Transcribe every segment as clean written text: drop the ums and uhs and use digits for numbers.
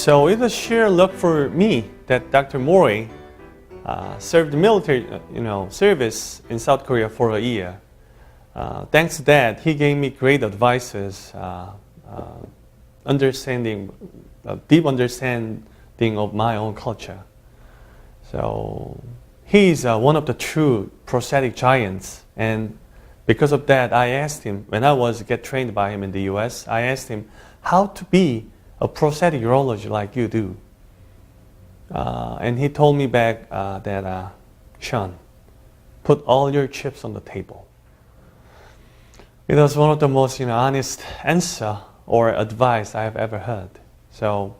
So it was sheer luck for me that Dr. Morey served the military service in South Korea for a year. Thanks to that, he gave me great advices, deep understanding of my own culture. So he's one of the true prosthetic giants, and because of that, I asked him, when I was get trained by him in the US, I asked him how to be a prosthetic urologist like you do. And he told me back that, Sean, put all your chips on the table. It was one of the most honest answer or advice I have ever heard. So,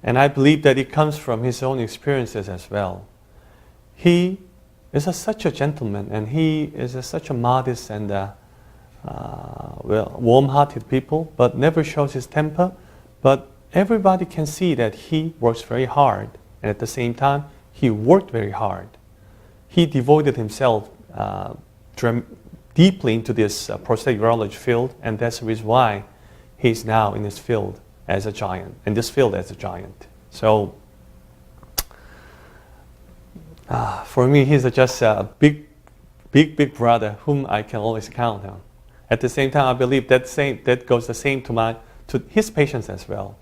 and I believe that it comes from his own experiences as well. He is such a gentleman, and he is such a modest and warm-hearted people, but never shows his temper. But everybody can see that he works very hard, and at the same time, he worked very hard. He devoted himself deeply into this prosthetic urology field, and that's the reason why he's now in this field as a giant, So, for me, he's just a big brother whom I can always count on. At the same time, I believe that goes the same to his patients as well.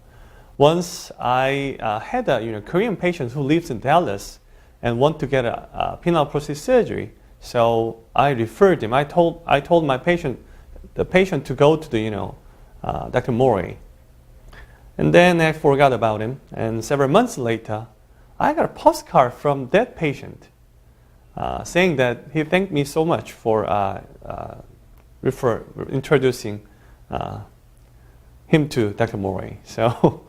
Once I had a Korean patient who lives in Dallas and want to get a penile prosthesis surgery, so I referred him. I told the patient to go to the Dr. Morey, and then I forgot about him. And several months later, I got a postcard from that patient saying that he thanked me so much for introducing him to Dr. Morey. So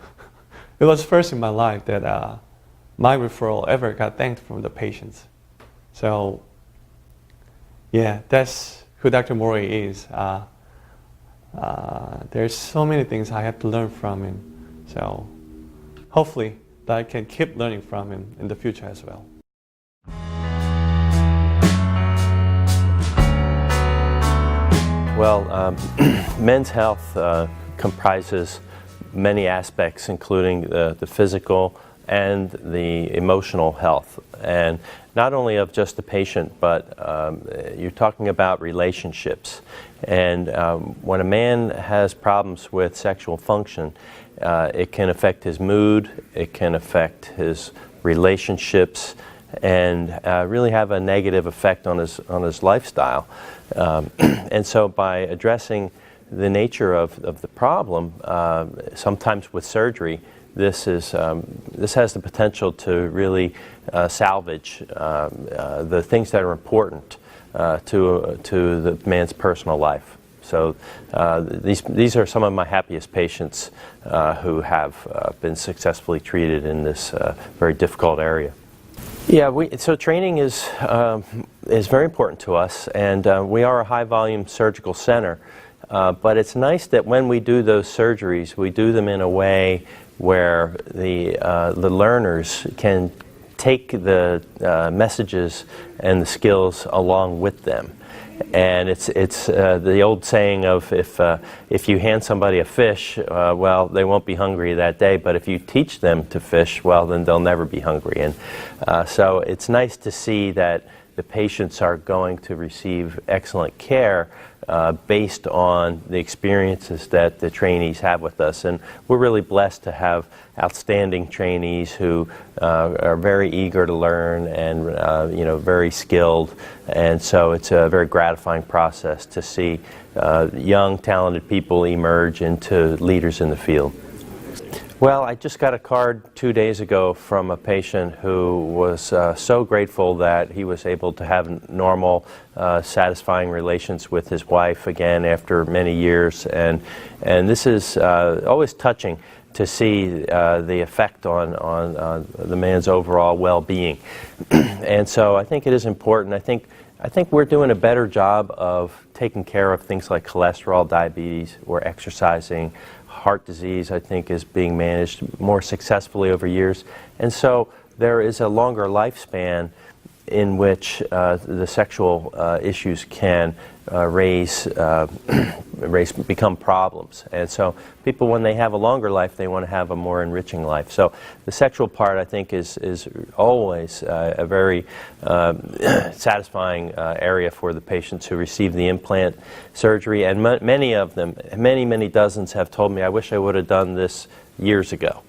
it was first in my life that my referral ever got thanked from the patients. So yeah, that's who Dr. Morey is. There's so many things I have to learn from him. So hopefully that I can keep learning from him in the future as well. Well, men's health comprises many aspects, including the physical and the emotional health, and not only of just the patient, but you're talking about relationships. And when a man has problems with sexual function, it can affect his mood, it can affect his relationships, and really have a negative effect on his lifestyle. And so by addressing the nature of the problem, sometimes with surgery, this has the potential to really salvage the things that are important to the man's personal life. So these are some of my happiest patients who have been successfully treated in this very difficult area. Yeah, so training is very important to us, and we are a high-volume surgical center. But it's nice that when we do those surgeries, we do them in a way where the learners can take the messages and the skills along with them. And it's the old saying of if you hand somebody a fish, well, they won't be hungry that day. But if you teach them to fish, well, then they'll never be hungry. And so it's nice to see that the patients are going to receive excellent care based on the experiences that the trainees have with us. And we're really blessed to have outstanding trainees who are very eager to learn and very skilled. And so it's a very gratifying process to see young, talented people emerge into leaders in the field. Well, I just got a card 2 days ago from a patient who was so grateful that he was able to have normal, satisfying relations with his wife again after many years. And this is always touching to see the effect on the man's overall well-being. And so I think it is important. I think we're doing a better job of taking care of things like cholesterol, diabetes, or exercising. Heart disease, I think, is being managed more successfully over years. And so there is a longer lifespan in which the sexual issues can become problems. And so people, when they have a longer life, they want to have a more enriching life. So the sexual part, I think, is always a very satisfying area for the patients who receive the implant surgery. And many of them, many dozens, have told me, I wish I would have done this years ago.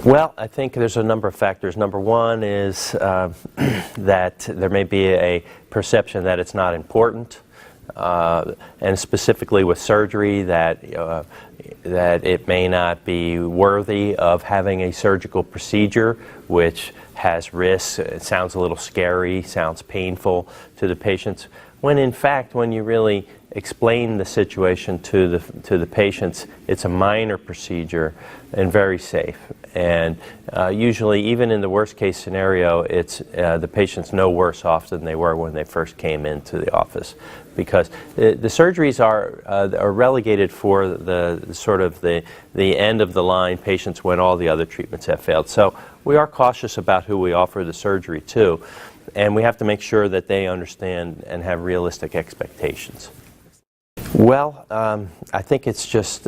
Well, I think there's a number of factors. Number one is that there may be a perception that it's not important, and specifically with surgery, that it may not be worthy of having a surgical procedure, which has risks. It sounds a little scary, sounds painful to the patients, when in fact, when you really explain the situation to the patients, it's a minor procedure and very safe. And usually, even in the worst case scenario, it's the patient's no worse off than they were when they first came into the office, because the surgeries are relegated for the sort of the end of the line patients when all the other treatments have failed. So we are cautious about who we offer the surgery to, and we have to make sure that they understand and have realistic expectations. Well, I think it's just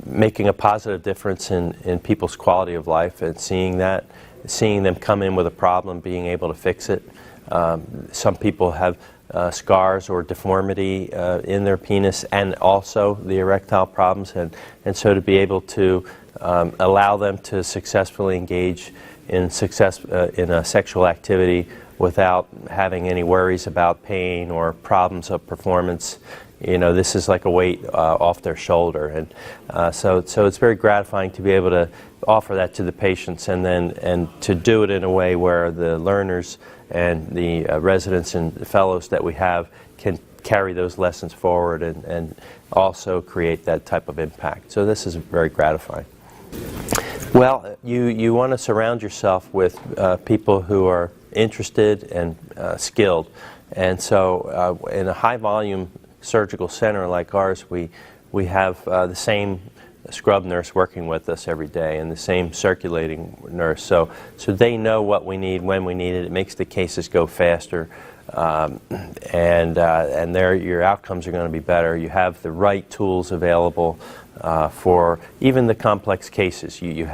making a positive difference in people's quality of life, and seeing them come in with a problem, being able to fix it. Some people have scars or deformity in their penis, and also the erectile problems, and so to be able to allow them to successfully engage in a sexual activity without having any worries about pain or problems of performance. You know, this is like a weight off their shoulder, and so it's very gratifying to be able to offer that to the patients, and to do it in a way where the learners and the residents and fellows that we have can carry those lessons forward and also create that type of impact. So this is very gratifying. Well, you want to surround yourself with people who are interested and skilled, and so in a high volume surgical center like ours, we have the same scrub nurse working with us every day, and the same circulating nurse, so they know what we need when we need it. It makes the cases go faster, and your outcomes are going to be better. You have the right tools available for even the complex cases. You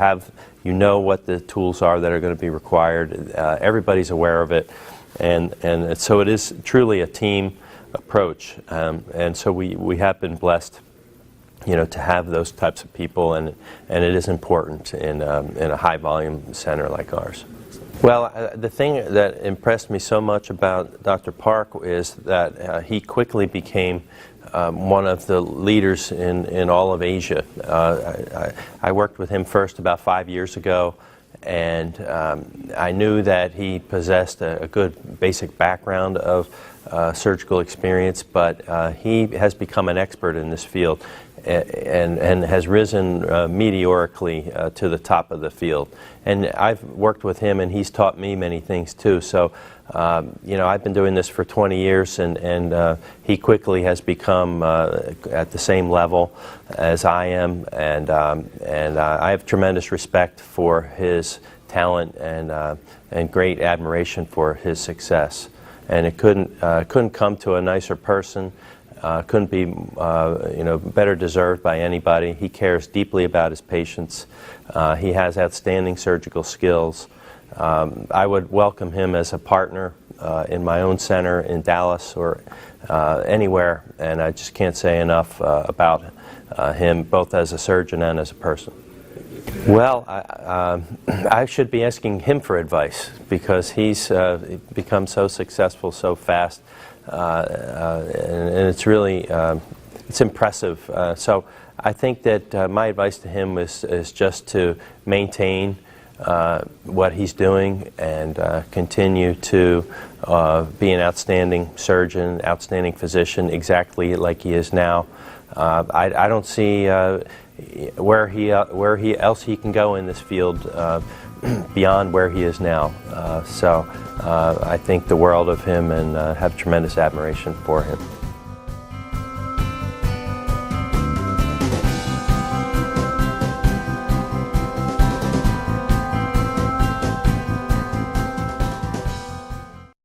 know what the tools are that are going to be required. Everybody's aware of it, and so it is truly a team approach, and so we have been blessed, you know, to have those types of people, and it is important in a high volume center like ours. Well, the thing that impressed me so much about Dr. Park is that he quickly became one of the leaders in all of Asia. I worked with him first about 5 years ago, and I knew that he possessed a good basic background of surgical experience, but he has become an expert in this field, and has risen meteorically to the top of the field. And I've worked with him, and he's taught me many things too. So, you know, I've been doing this for 20 years, and he quickly has become at the same level as I am, and I have tremendous respect for his talent and great admiration for his success. And it couldn't come to a nicer person. Couldn't be you know, better deserved by anybody. He cares deeply about his patients. He has outstanding surgical skills. I would welcome him as a partner in my own center in Dallas or anywhere, and I just can't say enough about him, both as a surgeon and as a person. Well, I should be asking him for advice, because he's become so successful so fast, and it's really it's impressive. So I think that my advice to him is just to maintain what he's doing, and continue to be an outstanding surgeon, outstanding physician, exactly like he is now. I don't see where else he can go in this field beyond where he is now. So I think the world of him, and have tremendous admiration for him.